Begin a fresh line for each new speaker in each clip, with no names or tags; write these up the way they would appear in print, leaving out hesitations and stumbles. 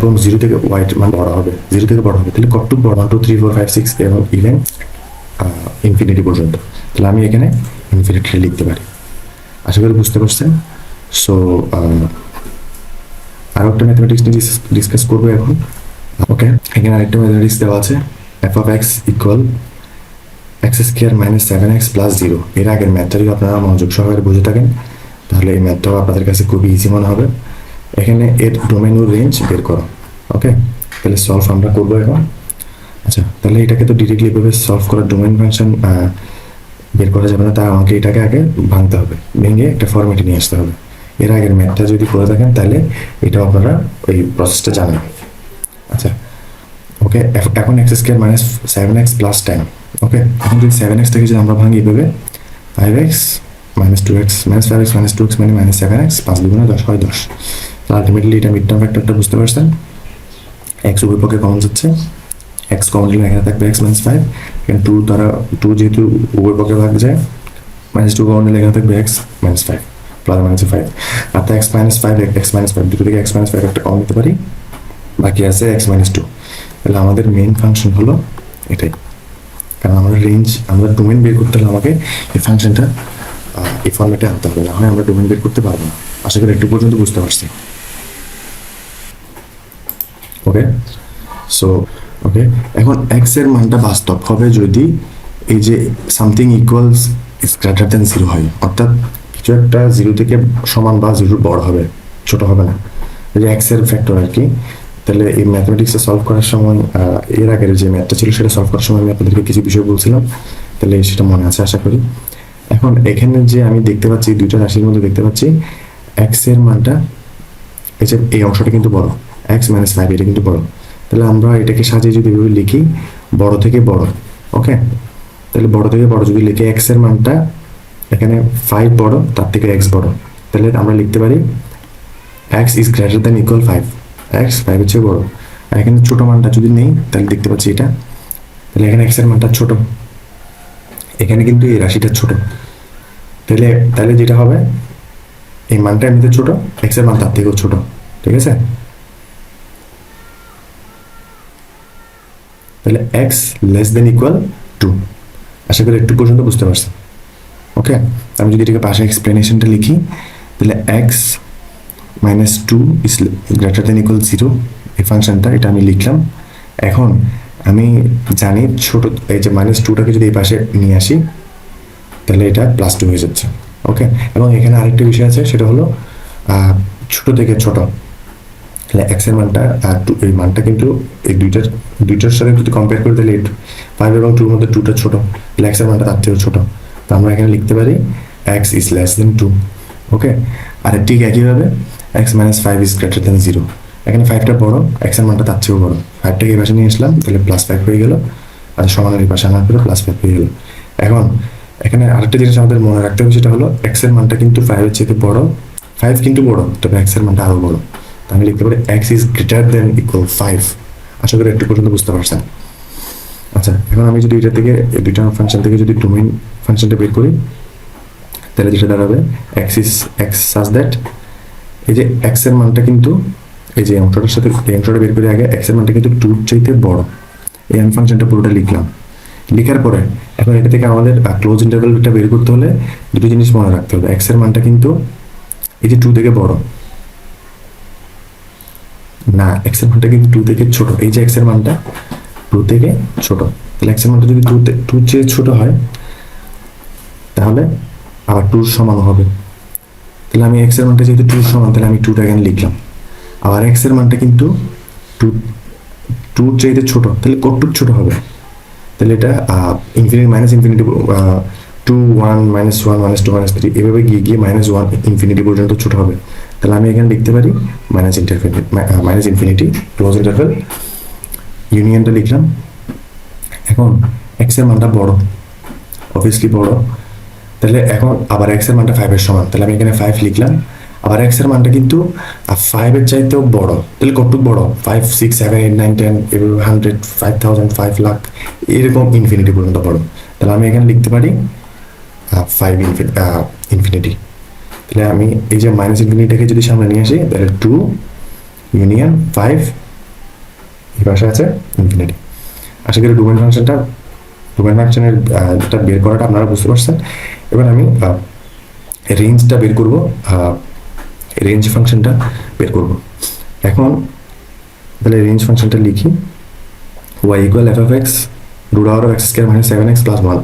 এবং 0 থেকে y মান বড় হবে, 0 থেকে বড় হবে, তাহলে কতটুকু বড়? 1 2 3 4 5 6 এবং ইভেন ইনফিনিটি পর্যন্ত। তাহলে আমি এখানে ইনফিনিটি লিখতে পারি। আশা করি বুঝতে পারছেন। সো আরও একটা ম্যাথমেটিক্স নিয়ে ডিসকাস করবো এখন। ওকে, এখানে আরেকটা ম্যাথমেটিক্স দেওয়া আছে, f of x equal x square minus 7x plus 0। এর আগের ম্যাথটা যদি আপনারা মনোযোগ সহকারে বুঝে থাকেন তাহলে এই ম্যাথটাও আপনাদের কাছে খুবই ইজি মনে হবে। এখানে এর ডোমেন ও রেঞ্জ বের করো। ওকে, তাহলে সলভ আমরা করবো এখন। আচ্ছা, তাহলে এটাকে তো ডিরেক্টলি এভাবে সলভ করার ডোমেন ফাংশন বের করা যাবে না, তা আমাকে এটাকে আগে ভাঙতে হবে, ভেঙে একটা ফরম্যাটে নিয়ে আসতে হবে। এর আগের ম্যাথটা যদি করে থাকেন তাহলে এটাও আপনারা ওই প্রসেসটা জানেন। আচ্ছা, ওকে, এখন x square minus 7x plus 10। ওকে, এখন যদি 7x থেকে যদি আমরা ভাঙি এভাবে 5x minus 2x minus 5x minus 2x মানে মাইনাস 7x, 5 দুগুণে 10 হয় 10। তো আলটিমেটলি এটা মিড টার্ম ফ্যাক্টরটা বুঝতে পারছেন। x উভয় পক্ষে কমন যাচ্ছে, x কমন নিলে এখানে থাকবে x মাইনাস 5, এখানে 2 দ্বারা 2 যেহেতু উভয় পক্ষে ভাগ যায়, মাইনাস 2 কমন নিলে এখানে থাকবে x মাইনাস 5 প্লাস মাইনাস 5, আর x মাইনাস 5 x মাইনাস 5 দুটো থেকে x মাইনাস 5 একটা কমন নিতে পারি, বাকি আছে x মাইনাস 2। তাহলে আমাদের মেইন ফাংশন হলো এটাই, কারণ আমাদের রেঞ্জ, আমরা ডোমেন বের করতে হলে আমাকে এই ফাংশনটা এই ফর্মেটে আনতে হবে, না হয় আমরা ডোমেন বের করতে পারবো না। আশা করি একটু পর্যন্ত বুঝতে পারছি। ওকে, সো ওকে, এখন x এর মানটা বাস্তব হবে যদি এই যে something equals is greater than 0 হয়, অর্থাৎ কিছু একটা 0 থেকে সমান বা 0 বড় হবে, ছোট হবে না, যে x এর ফ্যাক্টর আর কি। তাহলে এই ম্যাথমেটিক্সে সলভ করার সময় এর আগের যে ম্যাথটা ছিল সেটা সলভ করার সময় আমি আপনাদেরকে কিছু বিষয় বলছিলাম, তাহলে সেটা মনে আছে আশা করি। এখন এখানে যে আমি দেখতে পাচ্ছি দুইটা রাশির মধ্যে দেখতে পাচ্ছি x এর মানটা, এই অংশটা কিন্তু বড়, x মাইনাস 5 এটা কিন্তু বড়। তাহলে আমরা এটাকে সাজিয়ে যদি এভাবে লিখি বড় থেকে বড়, ওকে, তাহলে বড় থেকে বড় যদি লিখি x এর মানটা এখানে 5 বড়, তার থেকে x বড়, তাহলে আমরা লিখতে পারি x is greater than equal 5, x 5 এর চেয়ে বড়। আর এখানে ছোট মানটা যদি নেই তাহলে দেখতে পাচ্ছি এটা, তাহলে এখানে x এর মানটা ছোট, এখানে কিন্তু এই রাশিটা ছোট, তাহলে যেটা হবে এই মানটা এমনিতে ছোট, x এর মান তার থেকেও ছোট, ঠিক আছে। তাহলে x লেস দেন ইকুয়াল 2। আশা করি একটু পর্যন্ত বুঝতে পারছেন। ওকে, আমি যদি এটাকে পাশে এক্সপ্লেনেশনটা লিখি তাহলে x minus 2 is greater than equal 0, এই ফাংশনটা এটা আমি লিখলাম। এখন আমি জানি ছোট এই যে মাইনাস 2টাকে যদি এই পাশে নিয়ে আসি তাহলে এটা প্লাস 2 হয়ে যাচ্ছে। ওকে, এবং এখানে আরেকটা বিষয় আছে, সেটা হলো ছোট থেকে ছোট, তাহলে x এর মানটা আর 2 এই মানটা কিন্তু এই দুইটার সাথে যদি কম্পেয়ার করি তাহলে 5 এবং 2 এর মধ্যে 2টা ছোট, তাহলে x এর মানটা তার থেকেও ছোট, তো আমরা এখানে লিখতে পারি x ইজ লেস দেন 2। ওকে, আর ঠিক একইভাবে x মাইনাস 5 ইজ গ্রেটার দেন 0, এখানে 5টা বড়, x এর মানটা তার চেয়েও বড়, 5টাকে এই পাশে নিয়ে আসলাম তাহলে প্লাস 5 হয়ে গেল, আর সমানের এই পাশে আনার পরে প্লাস 5 হয়ে গেল। এখন এখানে আরেকটা জিনিস আমাদের মনে রাখতে হবে, সেটা হলো x এর মানটা কিন্তু 5 এর চেয়ে বড়, 5 কিন্তু বড়, তবে x এর মানটা আরো বড়, আমি লিখতে পারি x is greater than equal 5। আশা করি একটু পর্যন্ত বুঝতে পারছেন। আচ্ছা, এখন আমি যদি এটা থেকে এই দুইটা ফাংশন থেকে যদি ডোমেইন ফাংশনটা বের করি তাহলে যেটা দাঁড়াবে x সাচ দ্যাট এই যে x এর মানটা কিন্তু এই যে অংশটার সাথে এই অংশটা বের করে আগে x এর মানটা কিন্তু 2 এর চাইতে বড়, এই আমি ফাংশনটা পুরোটা লিখলাম। লেখার পরে এখন এটা থেকে আমাদের ক্লোজ ইন্টারভ্যালটা বের করতে হলে দুটো জিনিস মনে রাখতে হবে, x এর মানটা কিন্তু এই যে 2 থেকে বড় না, x এর মানটা কিন্তু 2 থেকে ছোট, এই যে x এর মানটা 2 থেকে ছোট, তাহলে x এর মানটা যদি 2 চেয়ে ছোট হয় তাহলে আবার 2 সমান হবে, তাহলে আমি x এর মানটা যেহেতু 2 সমান তাহলে আমি 2টা এখানে লিখলাম। আবার x এর মানটা কিন্তু 2 চাইতে ছোট, তাহলে কতটুকু ছোট হবে, তাহলে এটা infinity minus infinity 2 1 minus 1 minus 2 minus 3 এভাবে গিয়ে মাইনাস 1 ইনফিনিটি পর্যন্ত ছোট হবে। তাহলে আমি এখানে লিখতে পারি মাইনাস ইনফিনিটি ক্লোজ ইন্টারভ্যাল ইউনিয়নটা লিখলাম। এখন x এর মানটা বড়, অবভিয়াসলি বড়, তাহলে এখন আবার x এর মানটা 5 এর সমান, তাহলে আমি এখানে 5 লিখলাম। আবার x এর মানটা কিন্তু 5 এর চাইতেও বড়, তাহলে কতটুকু বড়, 5 6 7 8 9 10 এভাবে 100 5000 5 লাখ এরকম ইনফিনিটি পর্যন্ত বড়, তাহলে আমি এখানে লিখতে পারি 5 ইনফিনিটি। তাহলে আমি এই যে মাইনাস ইনফিনিটিটাকে যদি সামনে নিয়ে আসি তাহলে 2 ইউনিয়ন 5 এই পাশে আছে ইনফিনিটি। আশা করি ডোমেন ফাংশনের এটা বের করাটা আপনারা বুঝতে পারছেন। এবার আমি রেঞ্জটা বের করব, রেঞ্জ ফাংশনটা বের করব। এখন তাহলে রেঞ্জ ফাংশনটা লিখি, y equal f of x root over of x square minus 7x plus 1,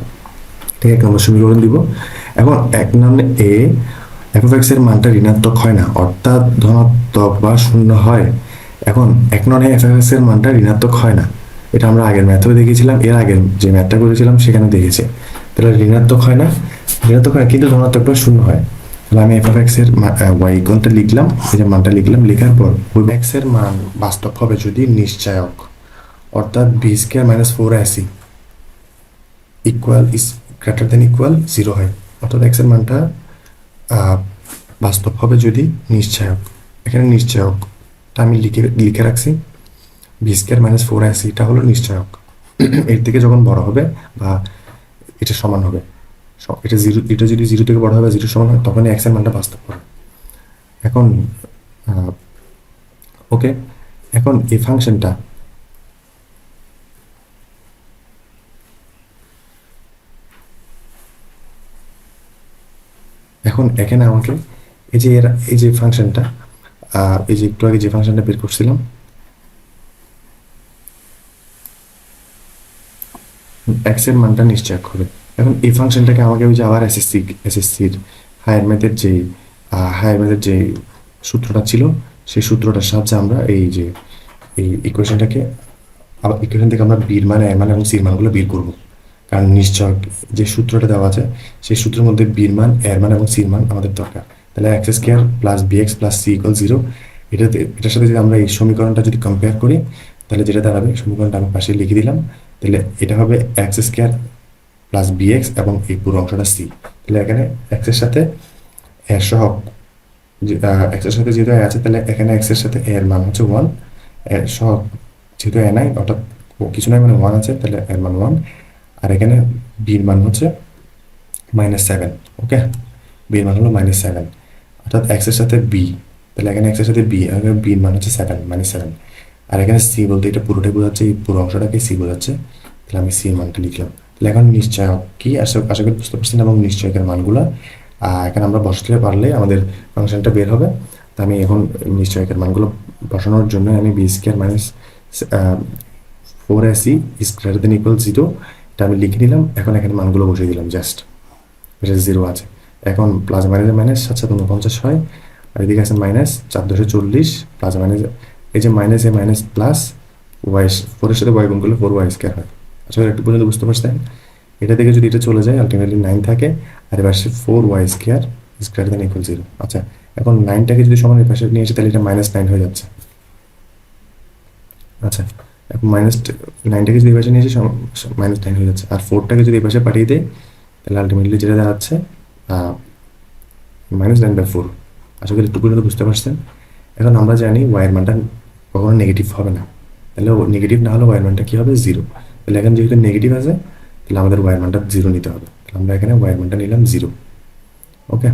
ঠিক এক নম্বর সমীকরণ দিব। এখন এক নম্বরে এ এফ অফ এক্স এর মানটা ঋণাত্মক হয় না, অর্থাৎ ধনাত্মক বা শূন্য হয়। এখন এক নম্বরে এফ অফ এক্স এর মানটা ঋণাত্মক হয় না, এটা আমরা আগের ম্যাথেও দেখেছিলাম, এর আগের যে ম্যাথটা করেছিলাম সেখানে দেখেছি। তাহলে ঋণাত্মক হয় না, কিন্তু ধনাত্মক বা শূন্য হয়। তাহলে আমি এফ অফ এক্স এর ওয়াই ইকুয়ালটা লিখলাম, এই যে মানটা লিখলাম, লেখার পর ওই এক্স এর মান বাস্তব হবে যদি নিশ্চয়ক, অর্থাৎ b square minus 4ac equal is greater than equal 0 হয়। অর্থাৎ এক্স এর মানটা বাস্তব হবে যদি নিশ্চয়ক। এখানে নিশ্চয়কটা আমি লিখে রাখছি, বি স্কোয়ার মাইনাস 4ac এটা হলো নিশ্চয়ক। এর থেকে যখন বড় হবে বা এটা সমান হবে, এটা যদি 0 থেকে বড় হবে, 0 সমান হয়, তখনই এক্স এর মানটা বাস্তব হবে। এখন ওকে, এখন এই ফাংশনটা এখন এখানে আমাকে এই যে ফাংশনটা, এই যে একটু আগে যে ফাংশনটা বের করছিলাম, এক্স এর মানটা নিশ্চয়ক হবে। এখন এই ফাংশনটাকে আমাকে ওই যে আবার এসএসসির হায়ার ম্যাথের যে সূত্রটা ছিল, সেই সূত্রটার সাহায্যে আমরা এই ইকুয়েশনটাকে আবার ইকুয়েশন থেকে আমরা বির মান, এর মান এবং সির মানগুলো বের করবো। কারণ নিশ্চয়ক যে সূত্রটা দেওয়া আছে সেই সূত্রের মধ্যে বির মান, এর মান এবং সির মান আমাদের দরকার। তাহলে x square plus b x plus c equal 0, এটার সাথে যদি আমরা এই সমীকরণটা যদি কম্পেয়ার করি, তাহলে যেটা দাঁড়াবে, সমীকরণটা আমি পাশে লিখে দিলাম, তাহলে এটা হবে এক্স স্কোয়ার প্লাস বিএক্স এবং এই পুরো অংশটা সি। তাহলে এখানে এক্স এর সাথে এর সহগ, এক্স এর সাথে যেহেতু এ আছে, তাহলে এখানে এক্স এর সাথে এর মান হচ্ছে 1, এর সহগ যেহেতু এ নাই, অর্থাৎ কিছু নাই মানে 1 আছে, তাহলে এর মান 1। আর এখানে বির মান হচ্ছে -7। ওকে, বির মান হলো -7, অর্থাৎ এক্স এর সাথে বি, তাহলে এখানে এক্স এর সাথে বি, এখানে বির মান হচ্ছে 7 -7। আর এখানে সি বলতে এটা পুরোটাই বোঝাচ্ছে, এই পুরো অংশটাকে সি বোঝাচ্ছে। তাহলে আমি সি মানটা লিখলাম। তাহলে এখন নিশ্চয়ক কি আশা করি বুঝতে পারছেন, এবং নিশ্চয়কের মানগুলো এখানে আমরা বসাতে পারলে আমাদের ফাংশনটা বের হবে। তা আমি এখন নিশ্চয়কের মানগুলো বসানোর জন্য আমি b square minus 4ac is greater than equal 0 এটা আমি লিখে নিলাম। এখন এখানে মানগুলো বসিয়ে দিলাম, জাস্ট এটা 0 আছে। এখন প্লাস মাইনাস মাইনাস 7 7 49 হয়, আর এদিকে আছে মাইনাস 4 10 40, প্লাস মাইনাস এই যে মাইনাস এ মাইনাস প্লাস ওয়াই, 4 এর সাথে ওয়াই গুণ করলে 4y স্কোয়ার হয়। আচ্ছা, একটু পর্যন্ত বুঝতে পারছেন? এটা থেকে যদি এটা চলে যায়, আলটিমেটলি 9 থাকে, আর এবার সে 4y square is greater than equal 0। আচ্ছা, এখন 9টাকে যদি সমান এই পাশে নিয়ে আসে, তাহলে এটা -9 হয়ে যাচ্ছে। আচ্ছা, এখন -9টাকে যদি এই পাশে নিয়ে আসি, -9 হয়ে যাচ্ছে। আর 4টাকে যদি এই পাশে পাঠিয়ে দেয়, তাহলে আলটিমেটলি যেটা দাঁড়াচ্ছে -9/4। আশা করি একটু পর্যন্ত বুঝতে পারছেন। এখন আমরা জানি ওয়াইয়ের মানটা কখনো নেগেটিভ হবে না, তাহলে নেগেটিভ না হলে ওয়াইয়ের মানটা কী হবে? 0। তাহলে এখন যেহেতু নেগেটিভ আছে, তাহলে আমাদের ওয়াইয়ের মানটা 0 নিতে হবে। তাহলে আমরা এখানে ওয়াইয়ের মানটা নিলাম 0। ওকে,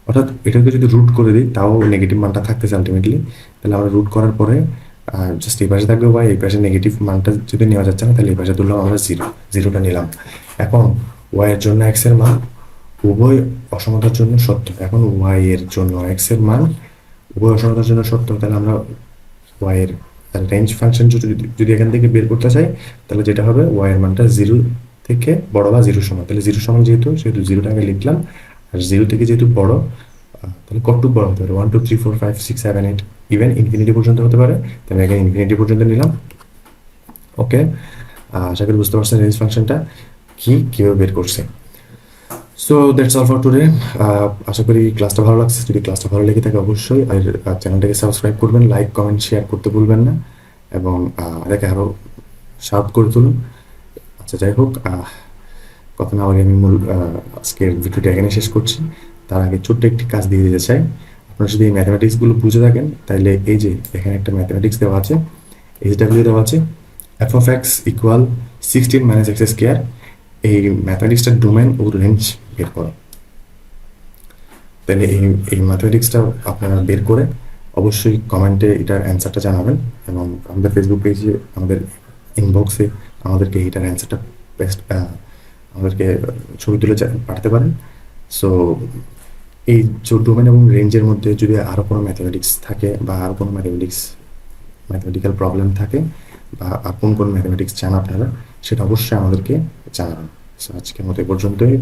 অর্থাৎ এটাকে যদি রুট করে দিই, তাও নেগেটিভ মানটা থাকতেছে আলটিমেটলি। তাহলে আমরা রুট করার পরে জাস্ট এই পাশে থাকবে ওয়াই, এই পাশে নেগেটিভ মানটা যদি নেওয়া যাচ্ছে না, তাহলে এই পাশে তুললাম আমরা 0টা নিলাম। এখন ওয়াইয়ের জন্য এক্স এর মান উভয় অসমতার জন্য সত্য। এখন ওয়াই এর জন্য এক্স এর মান উভয় অসমতার জন্য সত্য, তাহলে আমরা ওয়াই এর রেঞ্জ ফাংশন যদি এখান থেকে বের করতে চাই, তাহলে যেটা হবে ওয়াই এর মানটা 0 থেকে বড় বা 0 সমান। তাহলে 0 সমান যেহেতু 0টাকে লিখলাম, আর 0 থেকে যেহেতু বড়, তাহলে কতটুকু বড় হতে পারে? 1 2 3 4 5 6 7 8, ইভেন ইনফিনিটি পর্যন্ত হতে পারে। তাহলে এখানে ইনফিনিটি পর্যন্ত নিলাম। ওকে, আশা করি বুঝতে পারছেন রেঞ্জ ফাংশনটা কীভাবে বের করছে। So that's all for today. আশা করি ক্লাসটা ভালো লাগছে। যদি ক্লাসটা ভালো লেগে থাকে, অবশ্যই চ্যানেলটাকে সাবস্ক্রাইব করবেন, লাইক কমেন্ট শেয়ার করতে ভুলবেন না, এবং এটাকে আরও শার্প করে তুলুন। আচ্ছা, যাই হোক, কথা না বলে আমি মূল আজকের ভিডিওটা এখানে শেষ করছি। তার আগে ছোট্ট একটি কাজ দিয়ে দিতে চাই। আপনারা যদি এই ম্যাথমেটিক্সগুলো বুঝে থাকেন, তাহলে এই যে এখানে একটা ম্যাথমেটিক্স দেওয়া আছে, এইচডাব্লিউ দেওয়া আছে, F of x equal 16 - x square. এই ম্যাথমেটিক্সটার ডোমেন ও রেঞ্জ বের করো। তাহলে এই ম্যাথমেটিক্সটা আপনারা বের করে অবশ্যই কমেন্টে এটার অ্যান্সারটা জানাবেন, এবং আমাদের ফেসবুক পেজে, আমাদের ইনবক্সে আমাদেরকে এটার অ্যান্সারটা বেস্ট আমাদেরকে ছবি তুলে পাঠাতে পারেন। সো এই ডোমেন এবং রেঞ্জের মধ্যে যদি আরও কোনো ম্যাথমেটিক্স থাকে বা আরও কোনো ম্যাথমেটিক্যাল প্রবলেম থাকে বা কোন ম্যাথমেটিক্স চান আপনারা, সেটা অবশ্যই আমাদেরকে জানাবেন। সো আজকের মতো এ পর্যন্তই।